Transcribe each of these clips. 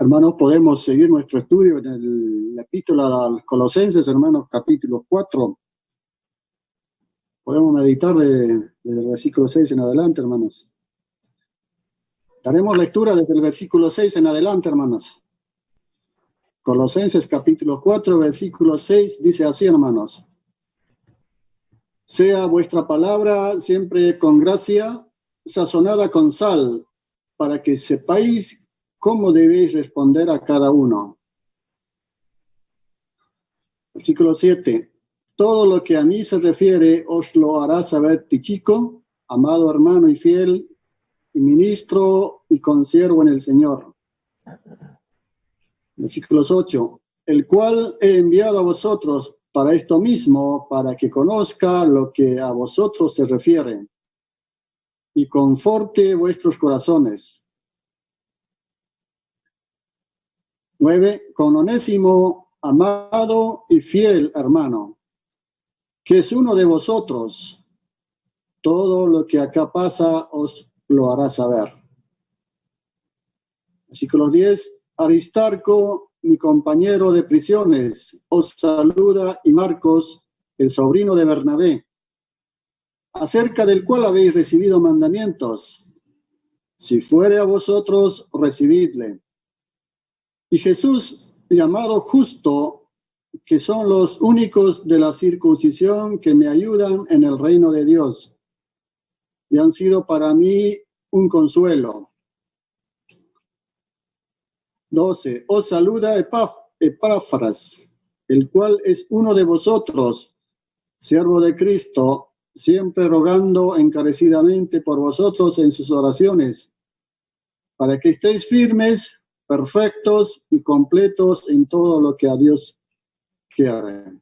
Hermanos, podemos seguir nuestro estudio en la epístola a los Colosenses, hermanos, capítulo 4. Podemos meditar desde el versículo 6 en adelante, hermanos. Daremos lectura desde el versículo 6 en adelante, hermanos. Colosenses capítulo 4, versículo 6, dice así, hermanos. Sea vuestra palabra siempre con gracia, sazonada con sal, para que sepáis cómo debéis responder a cada uno. Versículo 7. Todo lo que a mí se refiere os lo hará saber Tíquico, amado hermano y fiel, y ministro y consiervo en el Señor. Versículo 8. El cual he enviado a vosotros para esto mismo, para que conozca lo que a vosotros se refiere, y conforte vuestros corazones. 9. Con Onésimo, amado y fiel hermano, que es uno de vosotros, todo lo que acá pasa os lo hará saber. Versículo 10. Aristarco, mi compañero de prisiones, os saluda, y Marcos, el sobrino de Bernabé, acerca del cual habéis recibido mandamientos. Si fuere a vosotros, recibidle. Y Jesús, llamado Justo, que son los únicos de la circuncisión que me ayudan en el reino de Dios, y han sido para mí un consuelo. 12. Os saluda Epáfras, el cual es uno de vosotros, siervo de Cristo, siempre rogando encarecidamente por vosotros en sus oraciones, para que estéis firmes, perfectos y completos en todo lo que a Dios quiere.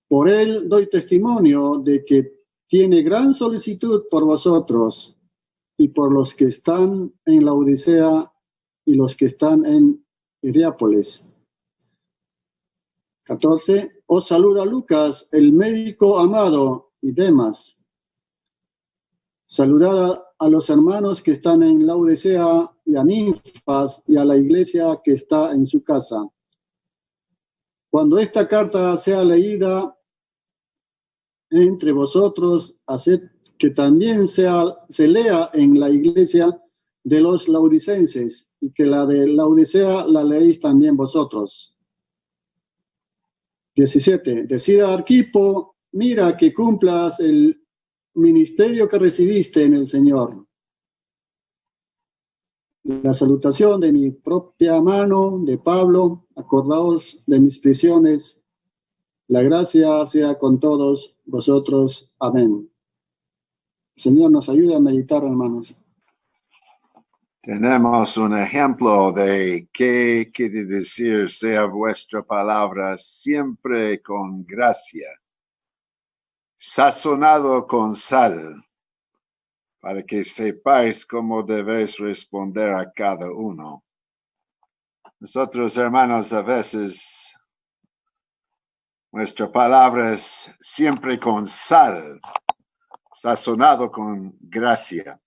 Por él doy testimonio de que tiene gran solicitud por vosotros y por los que están en Laodicea y los que están en Hierápolis. 14. Os saluda Lucas, el médico amado, y Demas. Saludad a los hermanos que están en Laodicea y a Ninfas y a la iglesia que está en su casa. Cuando esta carta sea leída entre vosotros, haced que también se lea en la iglesia de los laodicenses, y que la de Laodicea la leéis también vosotros. 17. Decida Arquipo, mira que cumplas el ministerio que recibiste en el Señor. La salutación de mi propia mano, de Pablo, acordaos de mis prisiones. La gracia sea con todos vosotros. Amén. El Señor nos ayude a meditar, hermanos. Tenemos un ejemplo de qué quiere decir sea vuestra palabra siempre con gracia, sazonado con sal, para que sepáis cómo debéis responder a cada uno. Nosotros, hermanos, a veces nuestra palabra es siempre con sal, sazonado con gracia.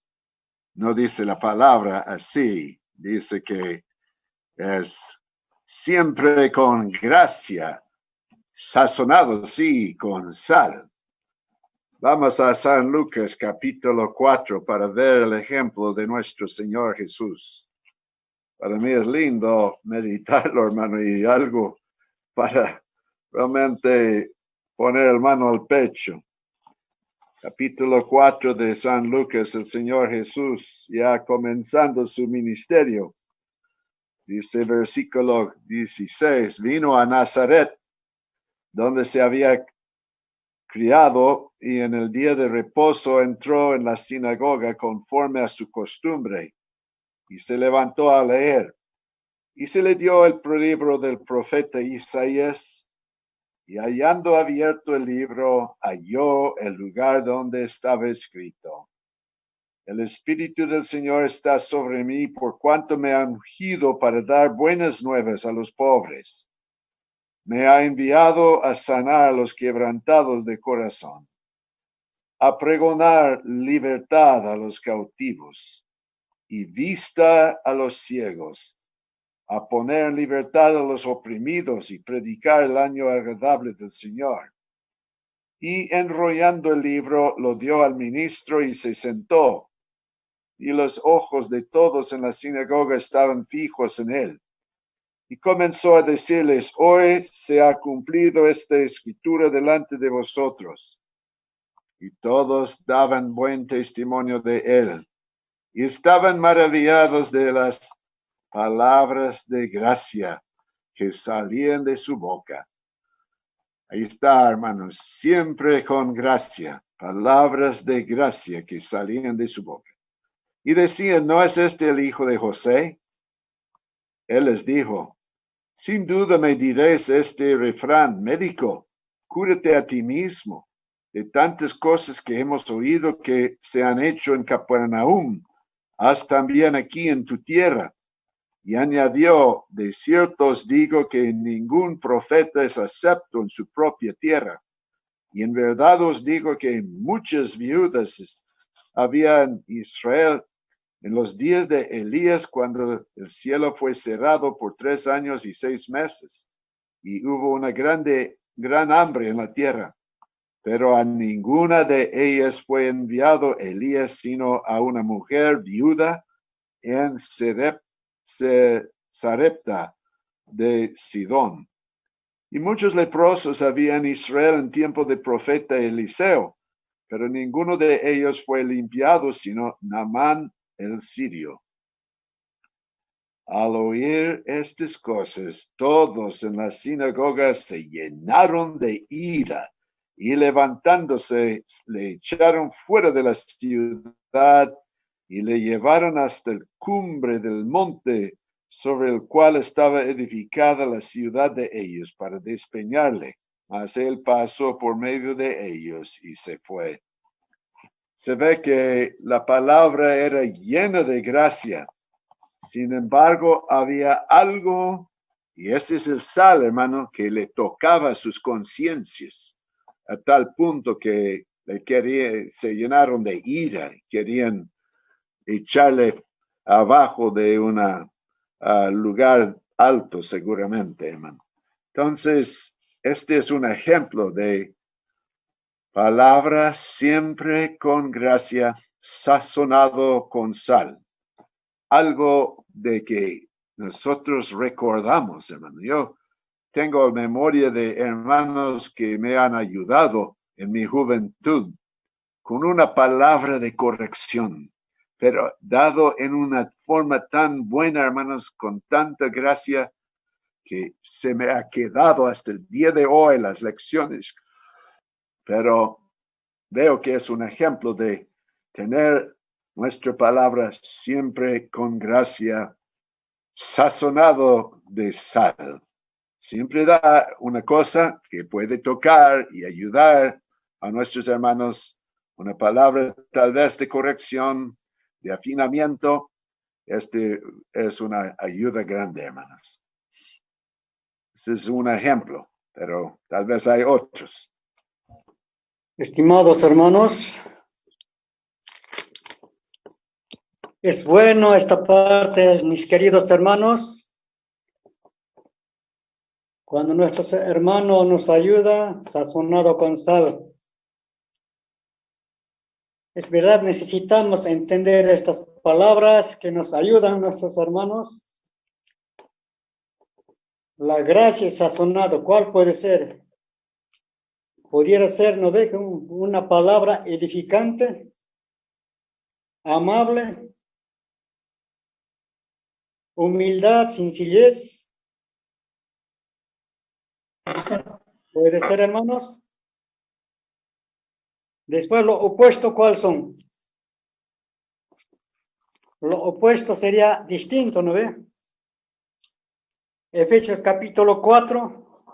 No dice la palabra así, dice que es siempre con gracia, sazonado, sí, con sal. Vamos a San Lucas capítulo 4 para ver el ejemplo de nuestro Señor Jesús. Para mí es lindo meditarlo, hermano, y algo para realmente poner el mano al pecho. Capítulo 4 de San Lucas, el Señor Jesús ya comenzando su ministerio. Dice versículo 16, vino a Nazaret, donde se había criado, y en el día de reposo entró en la sinagoga conforme a su costumbre, y se levantó a leer. Y se le dio el libro del profeta Isaías, y hallando abierto el libro, halló el lugar donde estaba escrito: El Espíritu del Señor está sobre mí, por cuanto me ha ungido para dar buenas nuevas a los pobres. Me ha enviado a sanar a los quebrantados de corazón, a pregonar libertad a los cautivos y vista a los ciegos, a poner en libertad a los oprimidos y predicar el año agradable del Señor. Y enrollando el libro, lo dio al ministro y se sentó. Y los ojos de todos en la sinagoga estaban fijos en él. Y comenzó a decirles: hoy se ha cumplido esta escritura delante de vosotros. Y todos daban buen testimonio de él. Y estaban maravillados de las palabras de gracia que salían de su boca. Ahí está, hermanos, siempre con gracia, palabras de gracia que salían de su boca. Y decían: ¿no es este el hijo de José? Él les dijo: sin duda me diréis este refrán: médico, cúrate a ti mismo. De tantas cosas que hemos oído que se han hecho en Capernaum, haz también aquí en tu tierra. Y añadió: de cierto os digo que ningún profeta es acepto en su propia tierra. Y en verdad os digo que muchas viudas había en Israel en los días de Elías, cuando el cielo fue cerrado por 3 años y 6 meses, y hubo una gran hambre en la tierra. Pero a ninguna de ellas fue enviado Elías, sino a una mujer viuda en Sarepta de Sidón. Y muchos leprosos había en Israel en tiempo del profeta Eliseo, pero ninguno de ellos fue limpiado, sino Naamán el sirio. Al oír estas cosas, todos en la sinagoga se llenaron de ira y levantándose le echaron fuera de la ciudad y le llevaron hasta la cumbre del monte sobre el cual estaba edificada la ciudad de ellos para despeñarle. Mas él pasó por medio de ellos y se fue. Se ve que la palabra era llena de gracia. Sin embargo, había algo, y ese es el sal, hermano, que le tocaba sus conciencias, a tal punto que se llenaron de ira, querían echarle abajo de un lugar alto, seguramente, hermano. Entonces, este es un ejemplo de palabra siempre con gracia, sazonado con sal. Algo de que nosotros recordamos, hermano. Yo tengo memoria de hermanos que me han ayudado en mi juventud con una palabra de corrección, pero dado en una forma tan buena, hermanos, con tanta gracia, que se me ha quedado hasta el día de hoy las lecciones. Pero veo que es un ejemplo de tener nuestra palabra siempre con gracia, sazonado de sal. Siempre da una cosa que puede tocar y ayudar a nuestros hermanos, una palabra tal vez de corrección, de afinamiento. Este es una ayuda grande, hermanos. Este es un ejemplo, pero tal vez hay otros. Estimados hermanos, es bueno esta parte, mis queridos hermanos, cuando nuestro hermano nos ayuda, sazonado con sal. Es verdad, necesitamos entender estas palabras que nos ayudan nuestros hermanos. La gracia es sazonado, ¿cuál puede ser? Pudiera ser, ¿no ve? Una palabra edificante, amable, humildad, sencillez. ¿Puede ser, hermanos? Después, lo opuesto, ¿cuál son? Lo opuesto sería distinto, ¿no ve? Efesios capítulo 4,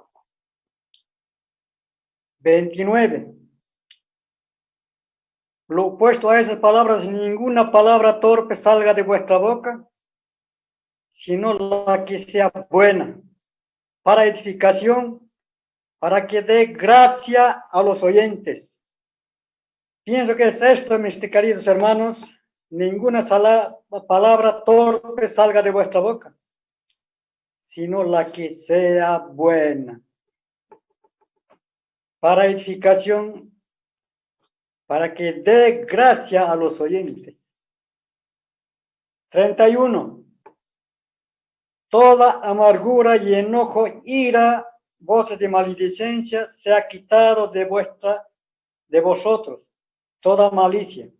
29. Lo opuesto a esas palabras: ninguna palabra torpe salga de vuestra boca, sino la que sea buena, para edificación, para que dé gracia a los oyentes. Pienso que es esto, mis queridos hermanos, ninguna palabra torpe salga de vuestra boca, sino la que sea buena, para edificación, para que dé gracia a los oyentes. 31. Toda amargura y enojo, ira, voces de maledicencia, sea quitado de vosotros, toda malicia.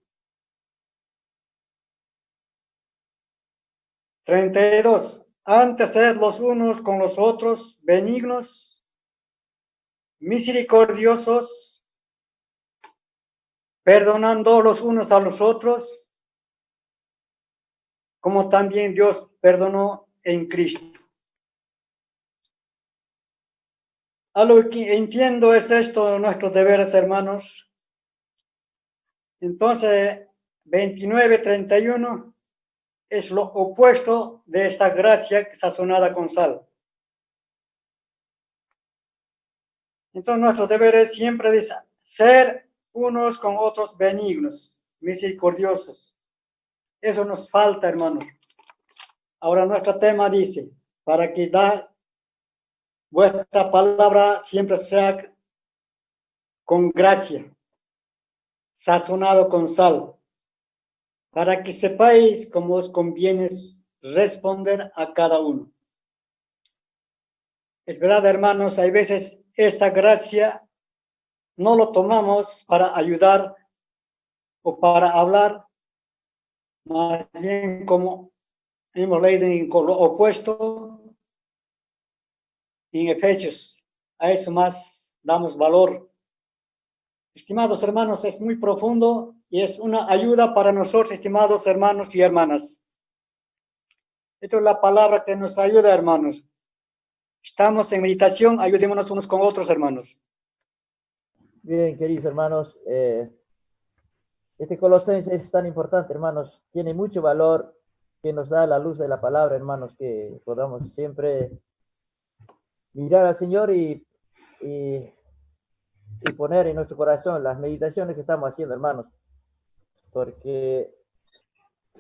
32. Antes sed los unos con los otros benignos, misericordiosos, perdonando los unos a los otros, como también Dios perdonó en Cristo. A lo que entiendo es esto nuestros deberes, hermanos. Entonces, 29:31 es lo opuesto de esta gracia sazonada con sal. Entonces, nuestros deberes siempre es ser unos con otros benignos, misericordiosos. Eso nos falta, hermanos. Ahora nuestro tema dice, para que vuestra palabra siempre sea con gracia, sazonado con sal, para que sepáis cómo os conviene responder a cada uno. Es verdad, hermanos, hay veces esa gracia no lo tomamos para ayudar o para hablar, más bien como hemos leído en lo opuesto en Efesios. A eso más damos valor. Estimados hermanos, es muy profundo y es una ayuda para nosotros, estimados hermanos y hermanas. Esta es la palabra que nos ayuda, hermanos. Estamos en meditación, ayudémonos unos con otros, hermanos. Bien, queridos hermanos, este Colosenses es tan importante, hermanos, tiene mucho valor que nos da la luz de la palabra, hermanos, que podamos siempre mirar al Señor y poner en nuestro corazón las meditaciones que estamos haciendo, hermanos, porque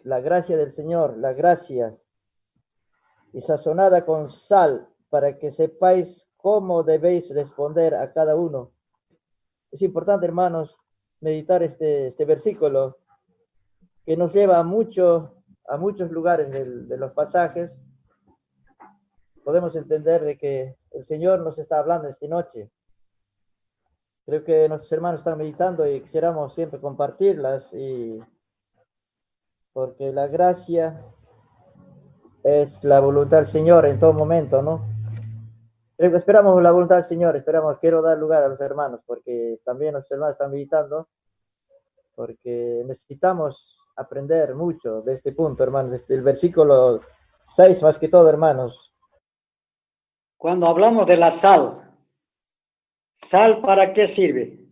la gracia del Señor, la gracia y sazonada con sal, para que sepáis cómo debéis responder a cada uno. Es importante, hermanos, meditar este versículo que nos lleva a muchos lugares de los pasajes. Podemos entender de que el Señor nos está hablando esta noche. Creo que nuestros hermanos están meditando y quisiéramos siempre compartirlas, porque la gracia es la voluntad del Señor en todo momento, ¿no? Esperamos la voluntad del Señor, quiero dar lugar a los hermanos, porque también los hermanos están meditando, porque necesitamos aprender mucho de este punto, hermanos, desde el versículo 6 más que todo, hermanos. Cuando hablamos de la sal, ¿sal para qué sirve?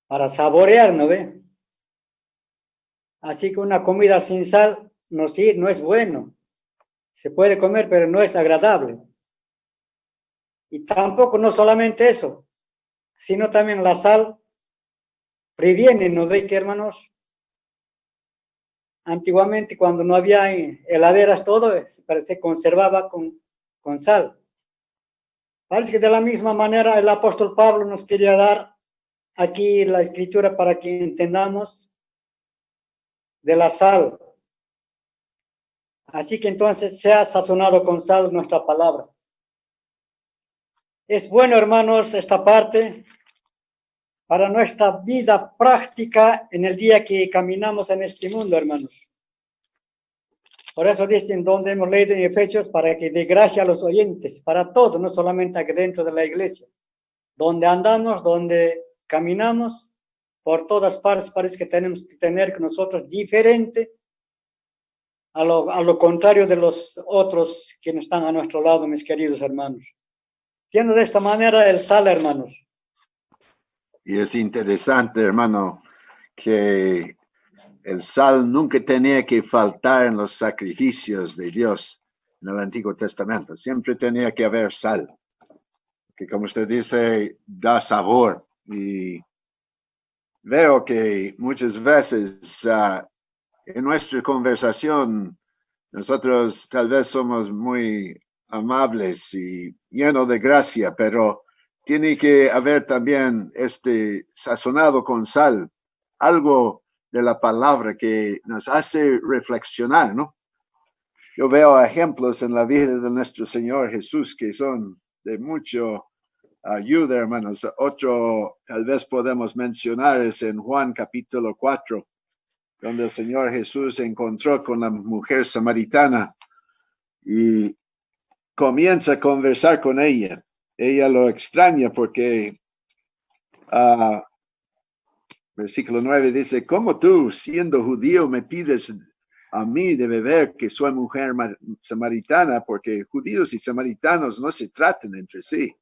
Para saborear, ¿no ve? Así que una comida sin sal no es bueno. Se puede comer, pero no es agradable. Y tampoco no solamente eso, sino también la sal previene, ¿no ve, que hermanos? Antiguamente, cuando no había heladeras, todo se conservaba con sal. Parece que de la misma manera el apóstol Pablo nos quería dar aquí la escritura para que entendamos de la sal. Así que entonces sea sazonado con sal nuestra palabra. Es bueno, hermanos, esta parte para nuestra vida práctica en el día que caminamos en este mundo, hermanos. Por eso dicen donde hemos leído en Efesios, para que dé gracia a los oyentes, para todos, no solamente aquí dentro de la iglesia. Donde andamos, donde caminamos, por todas partes parece que tenemos que tener que nosotros diferente a lo contrario de los otros que no están a nuestro lado, mis queridos hermanos. Entiendo de esta manera el sal, hermanos. Y es interesante, hermano, que el sal nunca tenía que faltar en los sacrificios de Dios en el Antiguo Testamento. Siempre tenía que haber sal, que como usted dice, da sabor. Y veo que muchas veces en nuestra conversación nosotros tal vez somos muy amables y llenos de gracia, pero tiene que haber también sazonado con sal, algo de la palabra que nos hace reflexionar, ¿no? Yo veo ejemplos en la vida de nuestro Señor Jesús que son de mucho ayuda, hermanos. Otro tal vez podemos mencionar es en Juan capítulo 4, donde el Señor Jesús se encontró con la mujer samaritana y comienza a conversar con ella. Ella lo extraña porque versículo 9 dice, ¿cómo tú, siendo judío, me pides a mí de beber que soy mujer samaritana? Porque judíos y samaritanos no se tratan entre sí.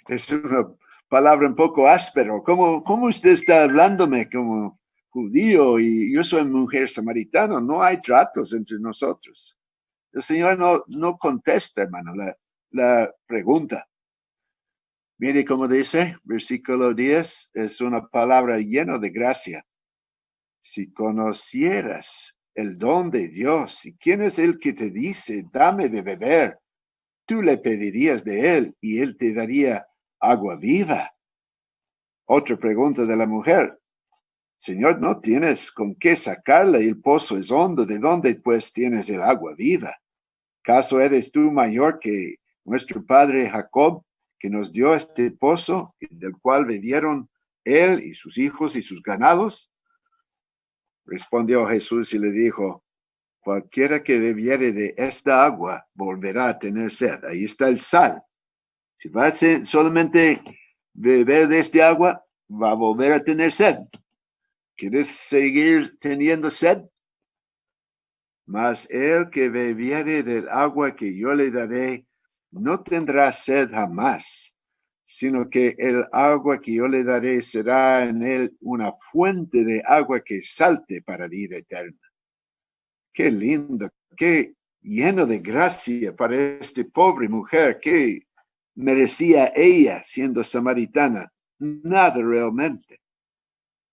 Es una palabra un poco áspero. ¿Cómo usted está hablándome como judío y yo soy mujer samaritana? No hay tratos entre nosotros. El Señor no contesta, hermano, la pregunta. Mire cómo dice, versículo 10, es una palabra llena de gracia. Si conocieras el don de Dios, y quién es el que te dice, dame de beber, tú le pedirías de él y él te daría agua viva. Otra pregunta de la mujer. Señor, no tienes con qué sacarla y el pozo es hondo. ¿De dónde pues tienes el agua viva? ¿Acaso eres tú mayor que nuestro padre Jacob, que nos dio este pozo, del cual bebieron él y sus hijos y sus ganados? Respondió Jesús y le dijo, cualquiera que bebiere de esta agua volverá a tener sed. Ahí está el sal. Si va a solamente beber de este agua, va a volver a tener sed. ¿Quieres seguir teniendo sed? Mas el que bebiere del agua que yo le daré, no tendrá sed jamás, sino que el agua que yo le daré será en él una fuente de agua que salte para vida eterna. Qué lindo, qué lleno de gracia para esta pobre mujer. ¿Qué merecía ella siendo samaritana? Nada realmente.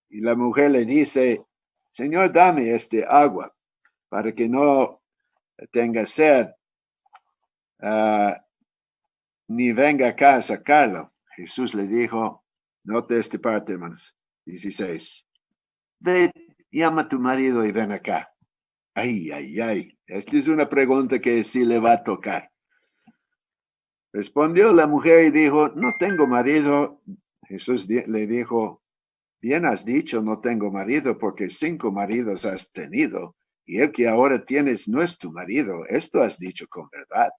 Y la mujer le dice, Señor, dame este agua para que no tenga sed, ni venga acá a sacarlo. Jesús le dijo, note esta parte, hermanos, 16, ve, llama a tu marido y ven acá. Ay, ay, ay, esta es una pregunta que sí le va a tocar. Respondió la mujer y dijo, no tengo marido. Jesús le dijo, bien has dicho, no tengo marido, porque 5 maridos has tenido, y el que ahora tienes no es tu marido. Esto has dicho con verdad.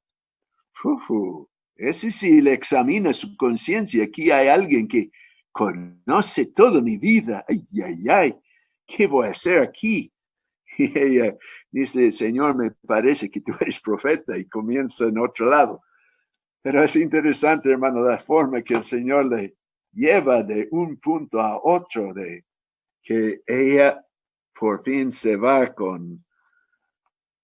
Ese sí le examina su conciencia. Aquí hay alguien que conoce toda mi vida. Ay, ay, ay, ¿qué voy a hacer aquí? Y ella dice, Señor, me parece que tú eres profeta, y comienza en otro lado. Pero es interesante, hermano, la forma que el Señor le lleva de un punto a otro, de que ella por fin se va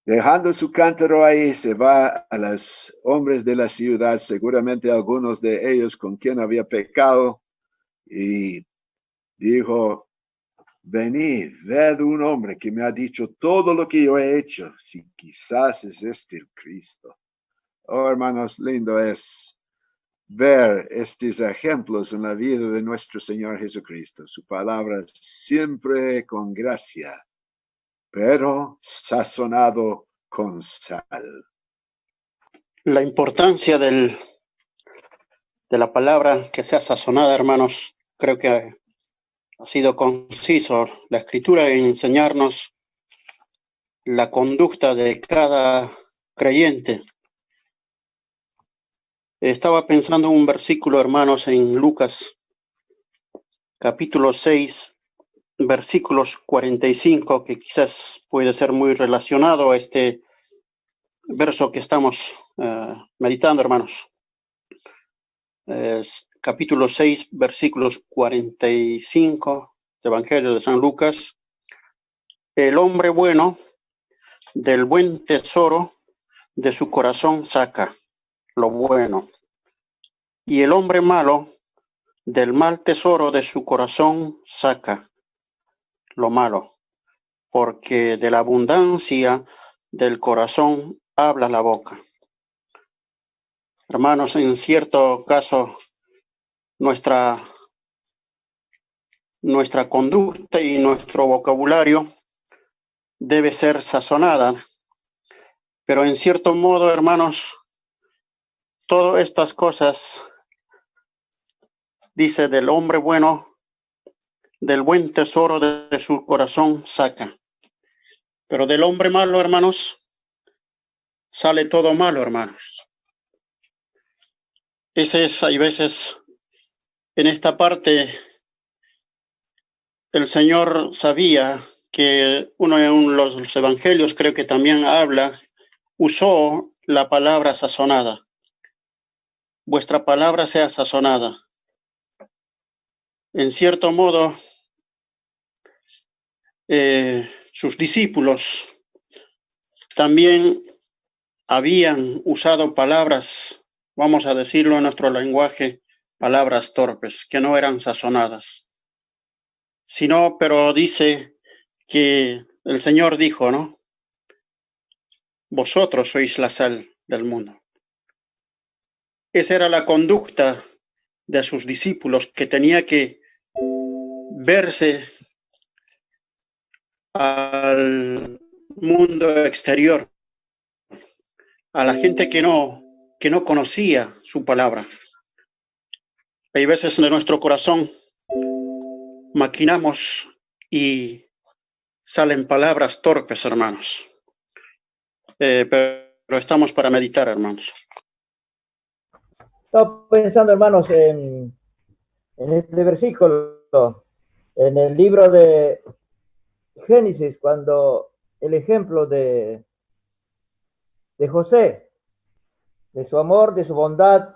dejando su cántaro ahí, se va a los hombres de la ciudad, seguramente algunos de ellos con quien había pecado, y dijo, venid, ved un hombre que me ha dicho todo lo que yo he hecho, si quizás es este el Cristo. Oh, hermanos, lindo es ver estos ejemplos en la vida de nuestro Señor Jesucristo. Su palabra siempre con gracia, pero sazonado con sal. La importancia de la palabra que sea sazonada, hermanos, creo que ha sido conciso la Escritura en enseñarnos la conducta de cada creyente. Estaba pensando en un versículo, hermanos, en Lucas, capítulo 6, versículos 45, que quizás puede ser muy relacionado a este verso que estamos meditando, hermanos. Capítulo 6, versículos 45 del Evangelio de San Lucas. El hombre bueno del buen tesoro de su corazón saca lo bueno, y el hombre malo Del mal tesoro de su corazón saca lo malo, porque de la abundancia del corazón habla la boca. Hermanos, en cierto caso, nuestra conducta y nuestro vocabulario debe ser sazonada, pero en cierto modo, hermanos, todas estas cosas, dice, del hombre bueno, del buen tesoro de su corazón saca. Pero del hombre malo, hermanos, sale todo malo, hermanos. Ese es, hay veces, en esta parte, el Señor sabía que uno en los evangelios, creo que también usó la palabra sazonada. Vuestra palabra sea sazonada. En cierto modo, sus discípulos también habían usado palabras, vamos a decirlo en nuestro lenguaje, palabras torpes, que no eran sazonadas. Sino, pero dice que el Señor dijo, ¿no? Vosotros sois la sal del mundo. Esa era la conducta de sus discípulos, que tenía que verse al mundo exterior, a la gente que no conocía su palabra. Hay veces en nuestro corazón maquinamos y salen palabras torpes, hermanos. Pero estamos para meditar, hermanos. Estaba pensando, hermanos, en este versículo, en el libro de Génesis, cuando el ejemplo de José, de su amor, de su bondad,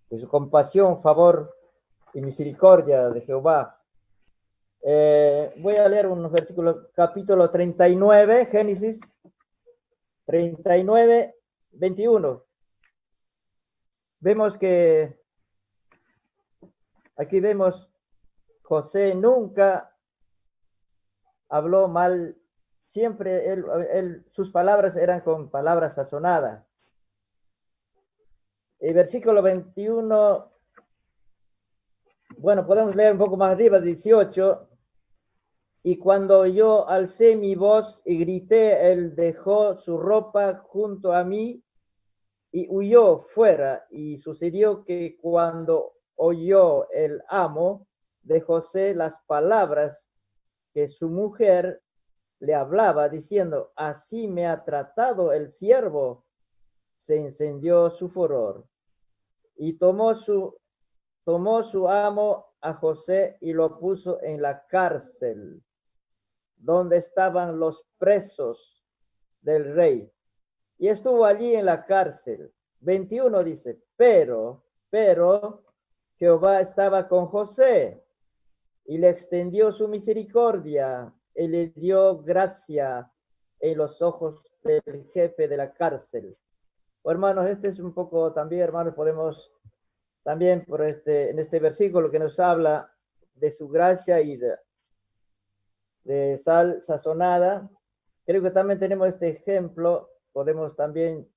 de su compasión, favor y misericordia de Jehová. Voy a leer unos versículos, capítulo 39, Génesis 39, 21. Vemos que aquí vemos José nunca habló mal, siempre sus palabras eran con palabras sazonadas. El versículo 21, bueno, podemos leer un poco más arriba, 18. Y cuando yo alcé mi voz y grité, él dejó su ropa junto a mí y huyó fuera. Y sucedió que cuando oyó el amo de José las palabras que su mujer le hablaba, diciendo, así me ha tratado el siervo, se encendió su furor. Y tomó su amo a José y lo puso en la cárcel, donde estaban los presos del rey. Y estuvo allí en la cárcel. 21 dice, pero Jehová estaba con José y le extendió su misericordia y le dio gracia en los ojos del jefe de la cárcel. Hermanos, este es un poco también, hermanos, podemos también en este versículo que nos habla de su gracia y de sal sazonada. Creo que también tenemos este ejemplo. Podemos también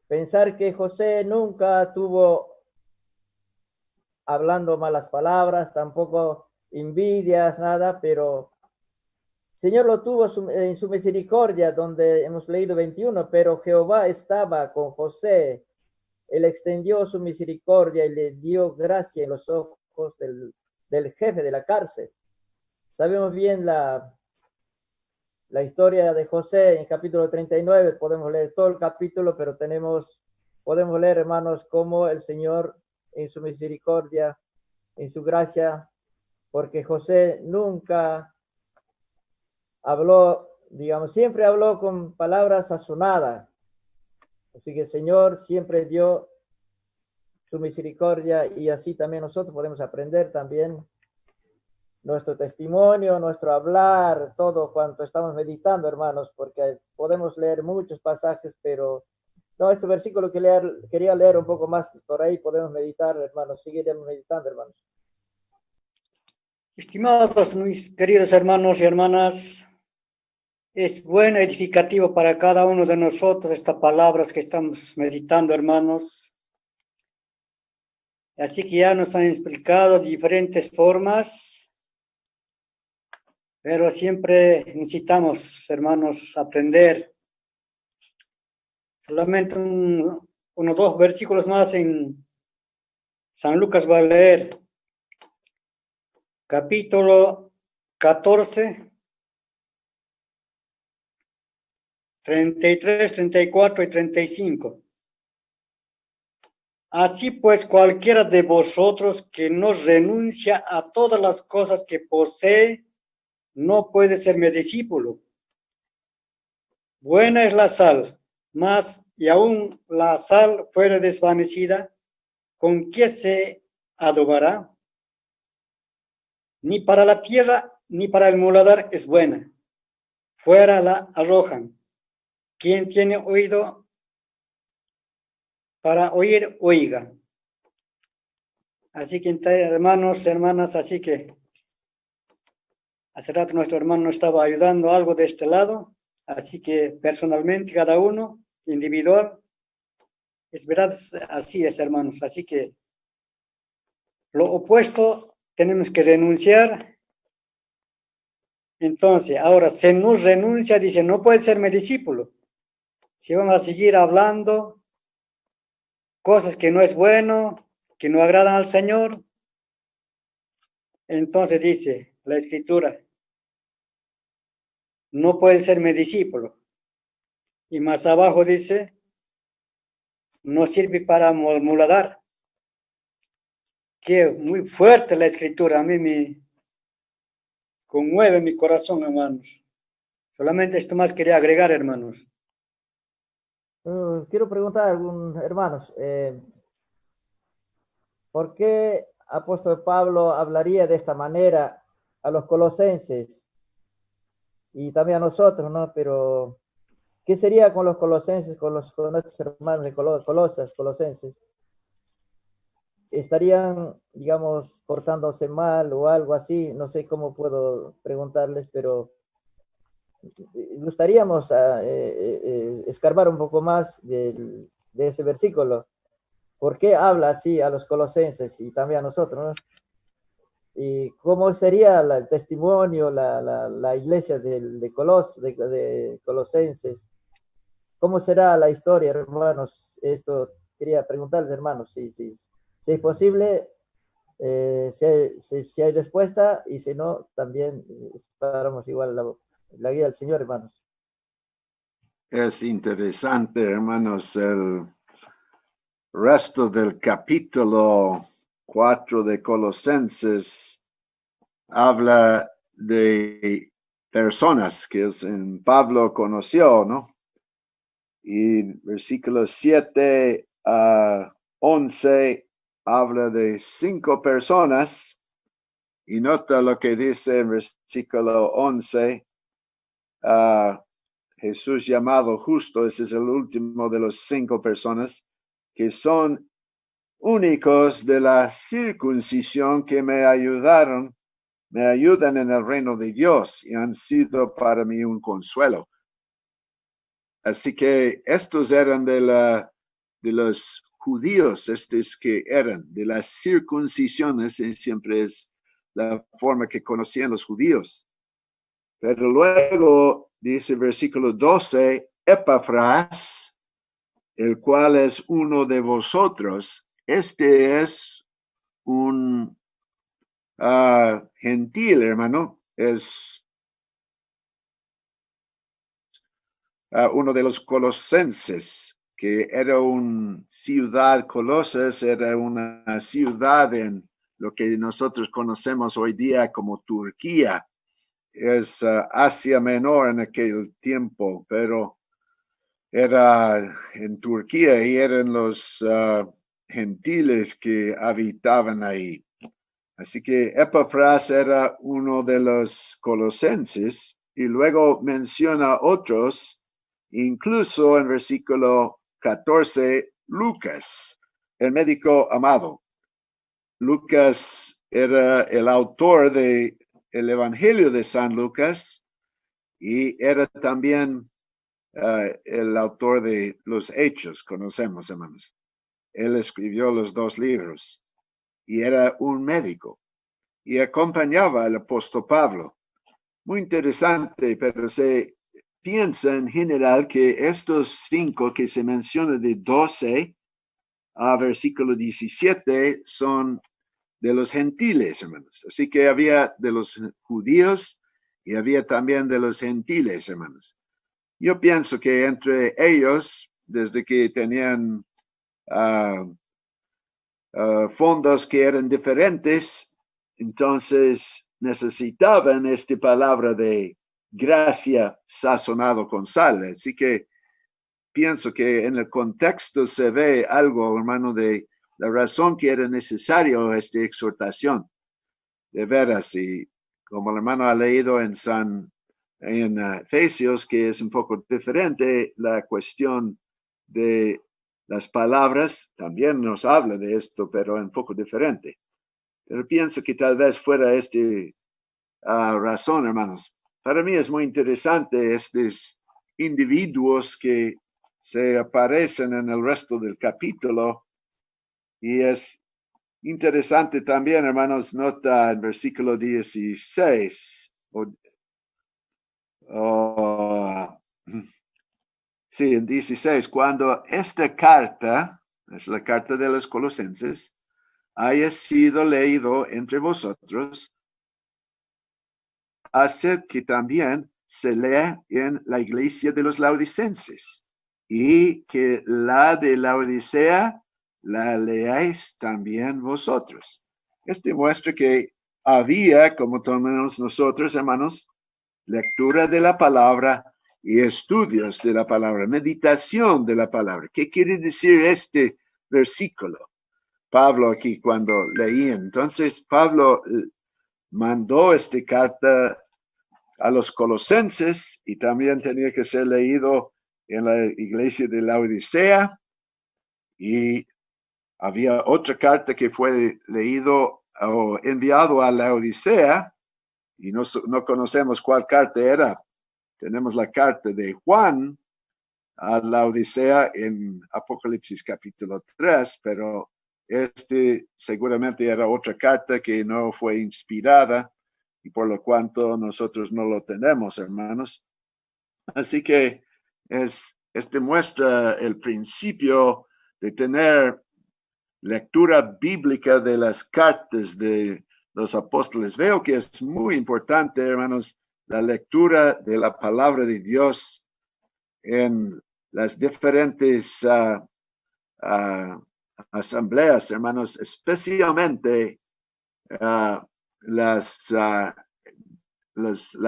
pensar que José nunca tuvo hablando malas palabras, tampoco envidias, nada, pero Señor lo tuvo en su misericordia, donde hemos leído 21, pero Jehová estaba con José, él extendió su misericordia y le dio gracia en los ojos del jefe de la cárcel. Sabemos bien la historia de José en capítulo 39, podemos leer todo el capítulo, pero podemos leer, hermanos, cómo el Señor en su misericordia, en su gracia, porque José nunca habló, digamos, siempre habló con palabras sazonadas. Así que el Señor siempre dio su misericordia y así también nosotros podemos aprender también nuestro testimonio, nuestro hablar, todo cuanto estamos meditando, hermanos, porque podemos leer muchos pasajes, pero No, este versículo que quería leer un poco más, por ahí podemos meditar, hermanos, seguiremos meditando, hermanos. Estimados mis queridos hermanos y hermanas, es bueno, edificativo para cada uno de nosotros estas palabras que estamos meditando, hermanos. Así que ya nos han explicado diferentes formas, pero siempre necesitamos, hermanos, aprender. Solamente unos 2 versículos más en San Lucas va a leer. Capítulo 14, 33, 34 y 35. Así pues, cualquiera de vosotros que no renuncia a todas las cosas que posee, no puede ser mi discípulo. Buena es la sal, mas y aún la sal fuera desvanecida, ¿con qué se adobará? Ni para la tierra ni para el muladar es buena. Fuera la arrojan. Quien tiene oído para oír, oiga. Así que, hermanos, hermanas, así que hace rato nuestro hermano estaba ayudando algo de este lado, así que personalmente cada uno, individual, es verdad, así es, hermanos. Así que lo opuesto tenemos que renunciar. Entonces, ahora, se nos renuncia, dice, no puede ser mi discípulo. Si vamos a seguir hablando cosas que no es bueno, que no agradan al Señor, entonces dice la Escritura, no puede ser mi discípulo. Y más abajo dice, no sirve para muladar. Que muy fuerte la Escritura, a mí me conmueve mi corazón, hermanos. Solamente esto más quería agregar, hermanos. Quiero preguntar a algunos hermanos, ¿por qué apóstol Pablo hablaría de esta manera a los colosenses y también a nosotros, ¿no? Pero, ¿qué sería con los colosenses, con nuestros hermanos de colosenses? ¿Estarían, digamos, portándose mal o algo así? No sé cómo puedo preguntarles, pero gustaríamos escarbar un poco más de ese versículo. ¿Por qué habla así a los colosenses y también a nosotros, ¿no? ¿Y cómo sería el testimonio, la iglesia de Colosenses? ¿Cómo será la historia, hermanos? Esto quería preguntarles, hermanos, si es posible, si hay respuesta, y si no, también esperamos igual la guía del Señor, hermanos. Es interesante, hermanos, el resto del capítulo 4 de Colosenses habla de personas que Pablo conoció, ¿no? Y versículos 7 a 11 habla de 5 personas. Y nota lo que dice en versículo 11, Jesús llamado justo, ese es el último de los 5 personas, que son únicos de la circuncisión que me ayudan en el reino de Dios y han sido para mí un consuelo. Así que estos eran de los judíos, estos que eran de las circuncisiones, y siempre es la forma que conocían los judíos. Pero luego dice el versículo 12, Epafras, el cual es uno de vosotros, este es un gentil, hermano, es uno de los colosenses, que era una ciudad, Colosas era una ciudad en lo que nosotros conocemos hoy día como Turquía. Es Asia Menor en aquel tiempo, pero era en Turquía y eran los gentiles que habitaban ahí. Así que Epafras era uno de los colosenses y luego menciona otros, incluso en versículo 14, Lucas, el médico amado. Lucas era el autor del Evangelio de San Lucas y era también el autor de los Hechos, conocemos, hermanos. Él escribió los dos libros y era un médico y acompañaba al apóstol Pablo. Muy interesante, pero se piensa en general que estos 5 que se menciona de 12 a versículo 17 son de los gentiles, hermanos. Así que había de los judíos y había también de los gentiles, hermanos. Yo pienso que entre ellos, desde que tenían fondos que eran diferentes, entonces necesitaban esta palabra de gracia sazonado con sal. Así que pienso que en el contexto se ve algo, hermano, de la razón que era necesario esta exhortación. De veras, y como el hermano ha leído en Efesios, que es un poco diferente la cuestión de las palabras, también nos habla de esto, pero un poco diferente. Pero pienso que tal vez fuera esta razón, hermanos. Para mí es muy interesante estos individuos que se aparecen en el resto del capítulo, y es interesante también, hermanos, nota el versículo 16. Sí, en 16, cuando esta carta, es la carta de los Colosenses, haya sido leído entre vosotros, haced que también se lea en la iglesia de los laodicenses, y que la de la Odisea la leáis también vosotros. Esto muestra que había, como tomamos nosotros, hermanos, lectura de la palabra y estudios de la palabra, meditación de la palabra. ¿Qué quiere decir este versículo? Pablo aquí cuando leía, entonces Pablo mandó esta carta a los colosenses y también tenía que ser leído en la iglesia de la Odisea, y había otra carta que fue leído o enviado a la Odisea, y no conocemos cuál carta era. Tenemos la carta de Juan a la Odisea en Apocalipsis capítulo 3, pero seguramente era otra carta que no fue inspirada, y por lo cuanto nosotros no lo tenemos, hermanos. Así que muestra el principio de tener lectura bíblica de las cartas de los apóstoles. Veo que es muy importante, hermanos, la lectura de la palabra de Dios en las diferentes asambleas, hermanos, especialmente la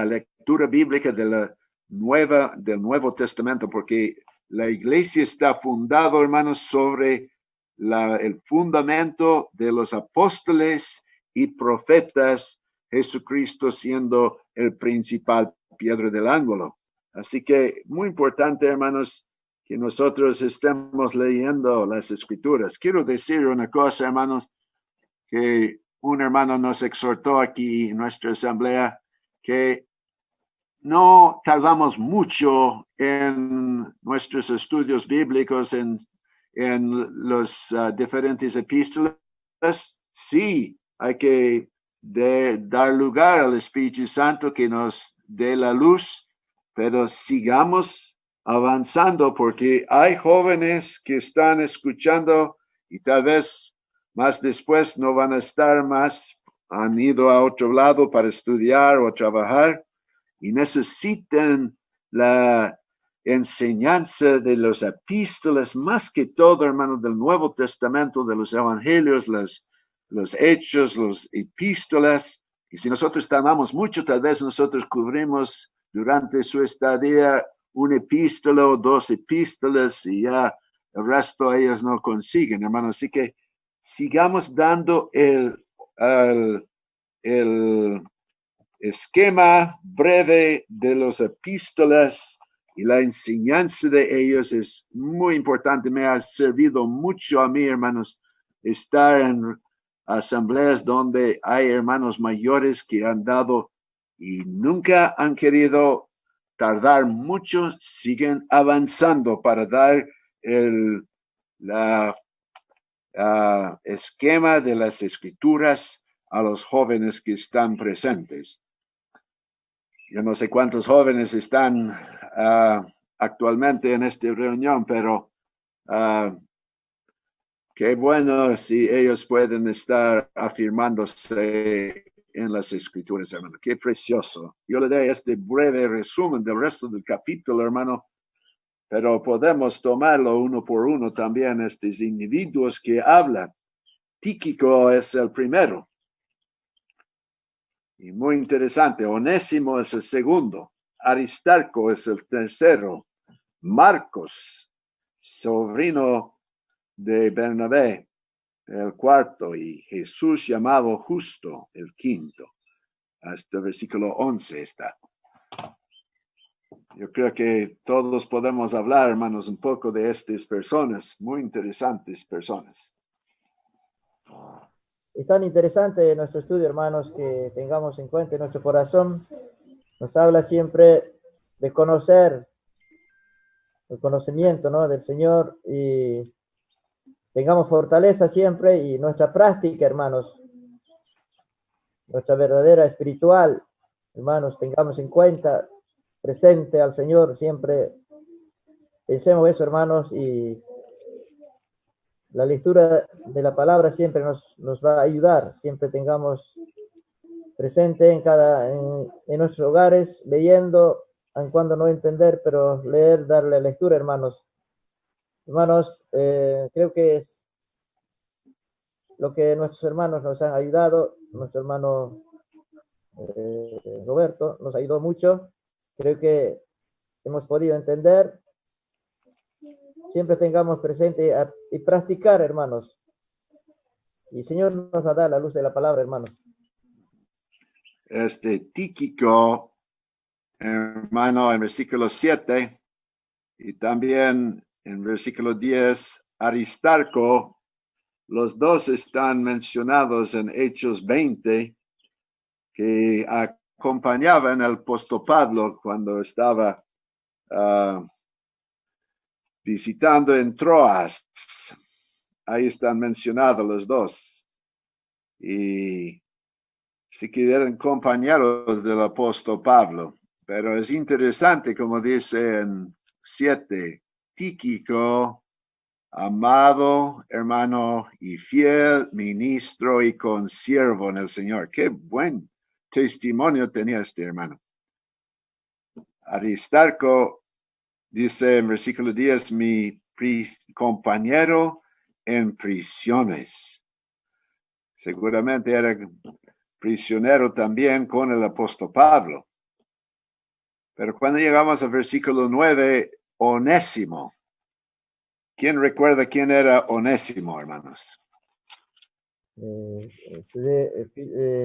lectura bíblica del Nuevo Testamento, porque la iglesia está fundada, hermanos, sobre el fundamento de los apóstoles y profetas, Jesucristo siendo el principal piedra del ángulo. Así que muy importante, hermanos, que nosotros estemos leyendo las escrituras. Quiero decir una cosa, hermanos, que un hermano nos exhortó aquí en nuestra asamblea, que no tardamos mucho en nuestros estudios bíblicos, en los diferentes epístolas. Sí, hay que dar lugar al Espíritu Santo que nos dé la luz, pero sigamos avanzando, porque hay jóvenes que están escuchando y tal vez más después no van a estar más, han ido a otro lado para estudiar o trabajar y necesitan la enseñanza de los epístolas, más que todo, hermano, del Nuevo Testamento, de los evangelios, los hechos, los epístolas. Y si nosotros tardamos mucho, tal vez nosotros cubrimos durante su estadía un epístola o 2 epístolas, y ya el resto ellos no consiguen, hermano. Así que sigamos dando el esquema breve de los epístolas Y la enseñanza de ellos es muy importante. Me ha servido mucho a mí, hermanos, estar en asambleas donde hay hermanos mayores que han dado y nunca han querido tardar mucho, siguen avanzando para dar el esquema de las escrituras a los jóvenes que están presentes. Yo no sé cuántos jóvenes están actualmente en esta reunión, pero qué bueno si ellos pueden estar afirmándose en las escrituras, hermano. Qué precioso. Yo le doy este breve resumen del resto del capítulo, hermano, pero podemos tomarlo uno por uno también, estos individuos que hablan. Tíquico es el primero. Y muy interesante. Onésimo es el segundo. Aristarco es el tercero. Marcos, sobrino de Bernabé, el cuarto, y Jesús llamado Justo, el quinto. Hasta el versículo 11 está. Yo creo que todos podemos hablar, hermanos, un poco de estas personas, muy interesantes personas. Es tan interesante nuestro estudio, hermanos, que tengamos en cuenta en nuestro corazón. Nos habla siempre de conocer el conocimiento, ¿no?, del Señor, y tengamos fortaleza siempre y nuestra práctica, hermanos, nuestra verdadera espiritual, hermanos, tengamos en cuenta, presente al Señor siempre. Pensemos eso, hermanos, y la lectura de la palabra siempre nos va a ayudar. Siempre tengamos presente en nuestros hogares, leyendo, aun cuando no entender, pero leer, darle lectura, hermanos. Hermanos, creo que es lo que nuestros hermanos nos han ayudado. Nuestro hermano Roberto nos ayudó mucho. Creo que hemos podido entender. Siempre tengamos presente y practicar, hermanos. Y el Señor nos va a dar la luz de la palabra, hermanos. Tíquico, hermano, en versículo 7, y también en versículo 10, Aristarco, los dos están mencionados en Hechos 20, que acompañaban al apóstol Pablo cuando estaba visitando en Troas. Ahí están mencionados los dos. Y si quieren compañeros del apóstol Pablo, pero es interesante, como dice en 7, Tíquico, amado hermano y fiel ministro y consiervo en el Señor. Qué buen testimonio tenía este hermano. Aristarco dice en versículo 10, mi compañero en prisiones. Seguramente era prisionero también con el apóstol Pablo. Pero cuando llegamos al versículo 9, Onésimo. ¿Quién recuerda quién era Onésimo, hermanos?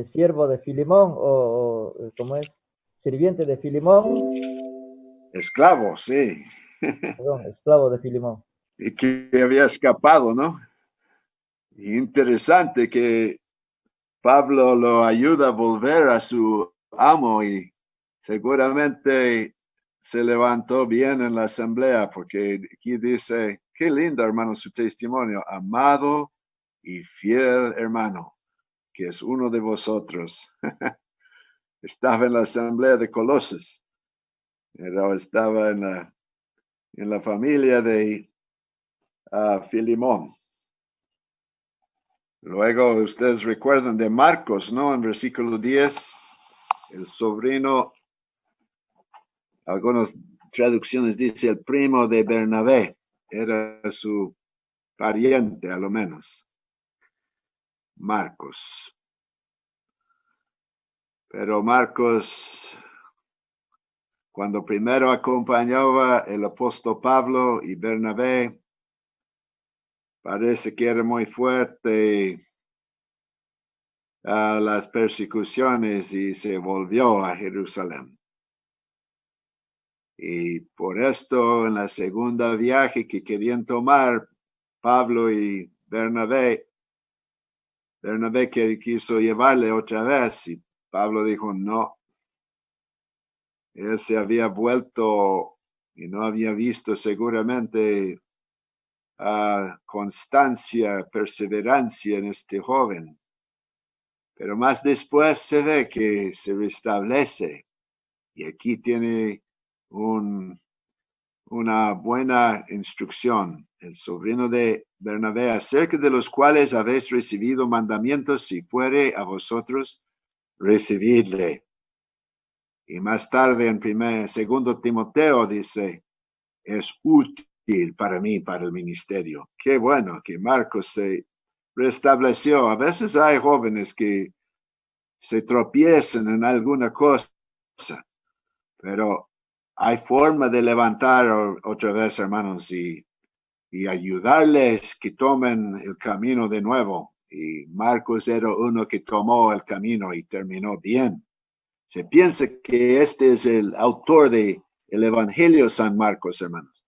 Siervo de Filemón, o ¿cómo es? Sirviente de Filemón. Esclavo, sí. Perdón, esclavo de Filemón. Y que había escapado, ¿no? Interesante que Pablo lo ayuda a volver a su amo y seguramente se levantó bien en la asamblea, porque aquí dice, qué lindo, hermano, su testimonio, amado y fiel hermano, que es uno de vosotros. Estaba en la asamblea de Colosas, pero estaba en la familia de Filemón. Luego ustedes recuerdan de Marcos, ¿no? En versículo 10, el sobrino, algunas traducciones dice el primo de Bernabé, era su pariente a lo menos. Marcos. Pero Marcos, cuando primero acompañaba el apóstol Pablo y Bernabé, parece que era muy fuerte a las persecuciones y se volvió a Jerusalén. Y por esto, en la segunda viaje que querían tomar, Pablo y Bernabé que quiso llevarle otra vez, y Pablo dijo no. Él se había vuelto y no había visto seguramente constancia, perseverancia en este joven. Pero más después se ve que se restablece. Y aquí tiene una buena instrucción. El sobrino de Bernabé, acerca de los cuales habéis recibido mandamientos, si fuere a vosotros, recibidle. Y más tarde en segundo Timoteo dice, es útil para mí, para el ministerio. Qué bueno que Marcos se restableció. A veces hay jóvenes que se tropiezan en alguna cosa, pero hay forma de levantar otra vez, hermanos, y ayudarles que tomen el camino de nuevo. Y Marcos era uno que tomó el camino y terminó bien. Se piensa que este es el autor del Evangelio San Marcos, hermanos.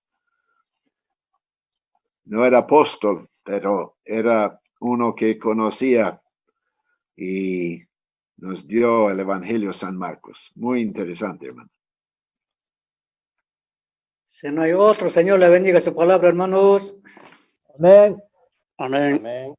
No era apóstol, pero era uno que conocía y nos dio el Evangelio San Marcos. Muy interesante, hermano. Si no hay otro, Señor le bendiga su palabra, hermanos. Amén. Amén. Amén.